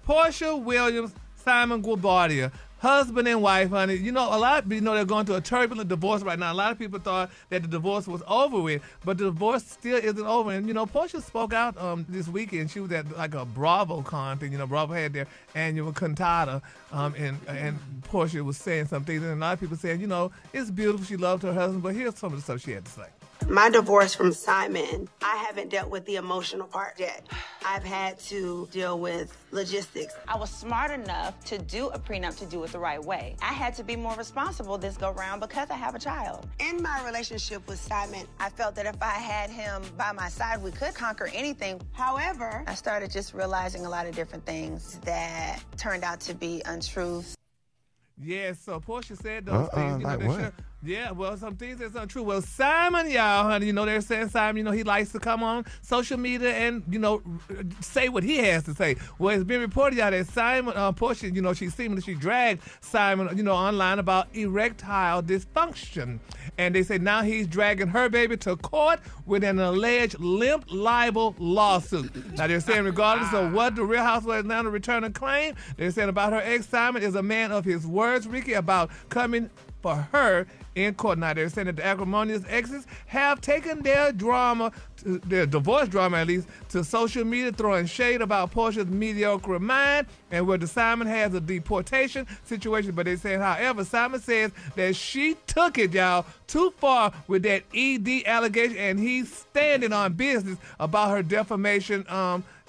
Porsha Williams, Simon Goubadia. Husband and wife, honey. You know, a lot of people know they're going through a turbulent divorce right now. A lot of people thought that the divorce was over with, but the divorce still isn't over. And, you know, Porsha spoke out this weekend. She was at like a Bravo con thing. You know, Bravo had their annual cantata, and Porsha was saying some things. And a lot of people saying, you know, it's beautiful. She loved her husband, but here's some of the stuff she had to say. My divorce from Simon, I haven't dealt with the emotional part yet. I've had to deal with logistics. I was smart enough to do a prenup to do it the right way. I had to be more responsible this go round because I have a child. In my relationship with Simon, I felt that if I had him by my side, we could conquer anything. However, I started just realizing a lot of different things that turned out to be untruths. Yeah, so Porsha said those things. You know, like what? Yeah, well, some things that's untrue. Well, Simon, y'all, honey, you know, they're saying Simon, you know, he likes to come on social media and, you know, say what he has to say. Well, it's been reported, y'all, that Simon, Porsha, you know, she dragged Simon, you know, online about erectile dysfunction. And they say now he's dragging her baby to court with an alleged limp libel lawsuit. Now, they're saying regardless of what the Real Housewives now to return a claim, they're saying about her ex, Simon is a man of his words, Rickey, about coming for her in court. Now, they're saying that the acrimonious exes have taken their drama, their divorce drama at least, to social media, throwing shade about Porsha's mediocre mind and where the Simon has a deportation situation. But they're saying, however, Simon says that she took it, y'all, too far with that ED allegation, and he's standing on business about her defamation,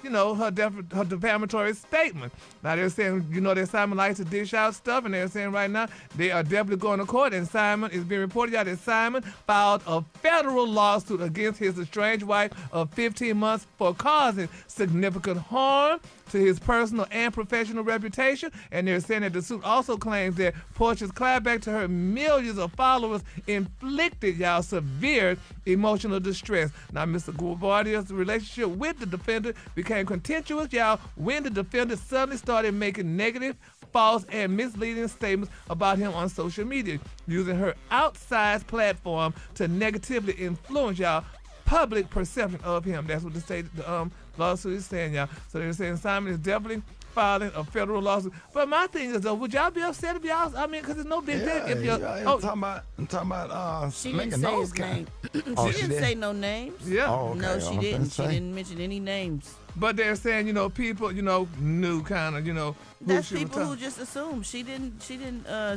you know, her defamatory statement. Now, they're saying, you know, that Simon likes to dish out stuff, and they're saying right now they are definitely going to court, and Simon is being reported out that Simon filed a federal lawsuit against his estranged wife of 15 months for causing significant harm to his personal and professional reputation. And they're saying that the suit also claims that Porsha's clapback to her millions of followers inflicted, y'all, severe emotional distress. Now, Mr. Goubadia's relationship with the defendant became contentious, y'all, when the defendant suddenly started making negative, false, and misleading statements about him on social media, using her outsized platform to negatively influence, y'all, public perception of him. That's what the lawsuit is saying, y'all. So they're saying Simon is definitely filing a federal lawsuit. But my thing is, though, would y'all be upset if y'all, I mean, because it's no big deal if you're... I'm talking about she didn't say his name. She didn't say no names. Yeah. Oh, okay. No, she didn't. She didn't mention any names. But they're saying, you know, people, you know, knew kind of, you know, who that's she was people who just assume. She didn't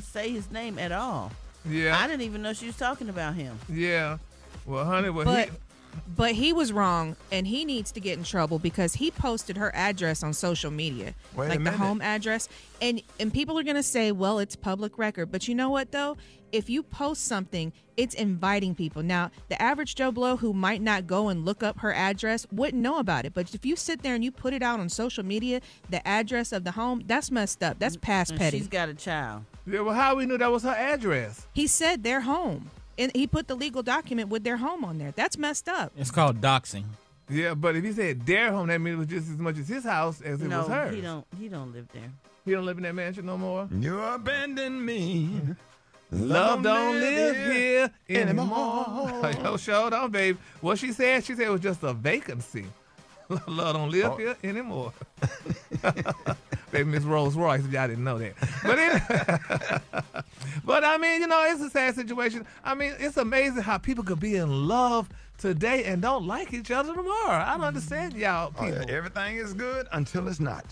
say his name at all. Yeah. I didn't even know she was talking about him. Yeah. Well, honey, But he was wrong, and he needs to get in trouble because he posted her address on social media, like the home address. And people are going to say, well, it's public record. But you know what, though? If you post something, it's inviting people. Now, the average Joe Blow who might not go and look up her address wouldn't know about it. But if you sit there and you put it out on social media, the address of the home, that's messed up. That's past petty. She's got a child. Yeah, well, how we knew that was her address? He said their home. And he put the legal document with their home on there. That's messed up. It's called doxing. Yeah, but if he said their home, that means it was just as much as his house as it was hers. He don't live there. He don't live in that mansion no more? You abandoned me. Love don't live here anymore. Yo, show on, babe. What she said it was just a vacancy. Love don't live here anymore. Baby, Miss Rolls Royce, if y'all didn't know that. But I mean, you know, it's a sad situation. I mean, it's amazing how people could be in love today and don't like each other tomorrow. I don't understand y'all people. Oh, yeah. Everything is good until it's not.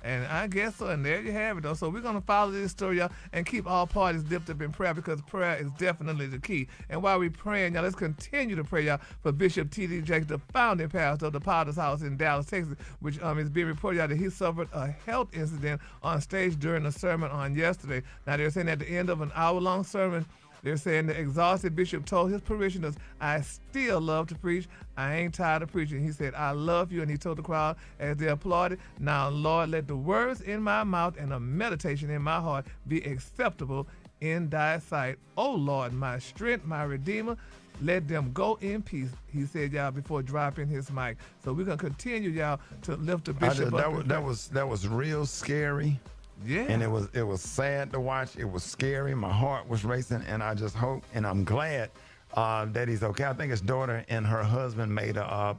And I guess so, and there you have it, though. So we're going to follow this story, y'all, and keep all parties dipped up in prayer because prayer is definitely the key. And while we're praying, y'all, let's continue to pray, y'all, for Bishop T.D. Jakes, the founding pastor of the Potter's House in Dallas, Texas, which is being reported, y'all, that he suffered a health incident on stage during a sermon on yesterday. Now, they're saying at the end of an hour-long sermon, they're saying the exhausted bishop told his parishioners, I still love to preach. I ain't tired of preaching. He said, I love you. And he told the crowd as they applauded, now, Lord, let the words in my mouth and the meditation in my heart be acceptable in thy sight. Oh, Lord, my strength, my redeemer, let them go in peace, he said, y'all, before dropping his mic. So we're going to continue, y'all, to lift the bishop up. That was real scary. Yeah. And it was sad to watch. It was scary. My heart was racing, and I just hope, and I'm glad that he's okay. I think his daughter and her husband made a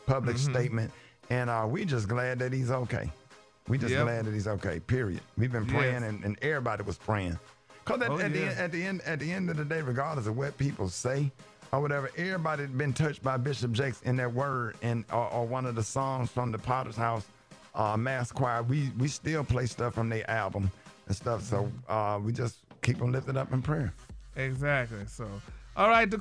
public statement, and we just glad that he's okay. We just glad that he's okay, period. We've been praying, and everybody was praying. Because at the end of the day, regardless of what people say or whatever, everybody had been touched by Bishop Jakes in that word and or one of the songs from the Potter's House Mass Choir. We still play stuff from their album and stuff. So we just keep them lifted up in prayer. Exactly. So, all right, the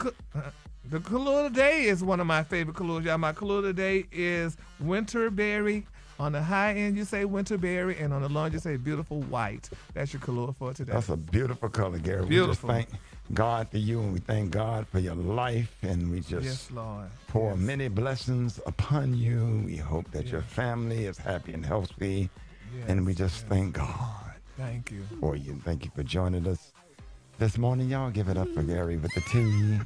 color of the day is one of my favorite colors, y'all. My color of the day is winterberry. On the high end, you say winterberry, and on the low end, you say beautiful white. That's your color for today. That's a beautiful color, Gary. Beautiful. We just thank God for you, and we thank God for your life, and we just pour many blessings upon you. We hope that your family is happy and healthy, and we just thank God. Thank you. For you. Thank you for joining us this morning, y'all. Give it up for Gary with the T.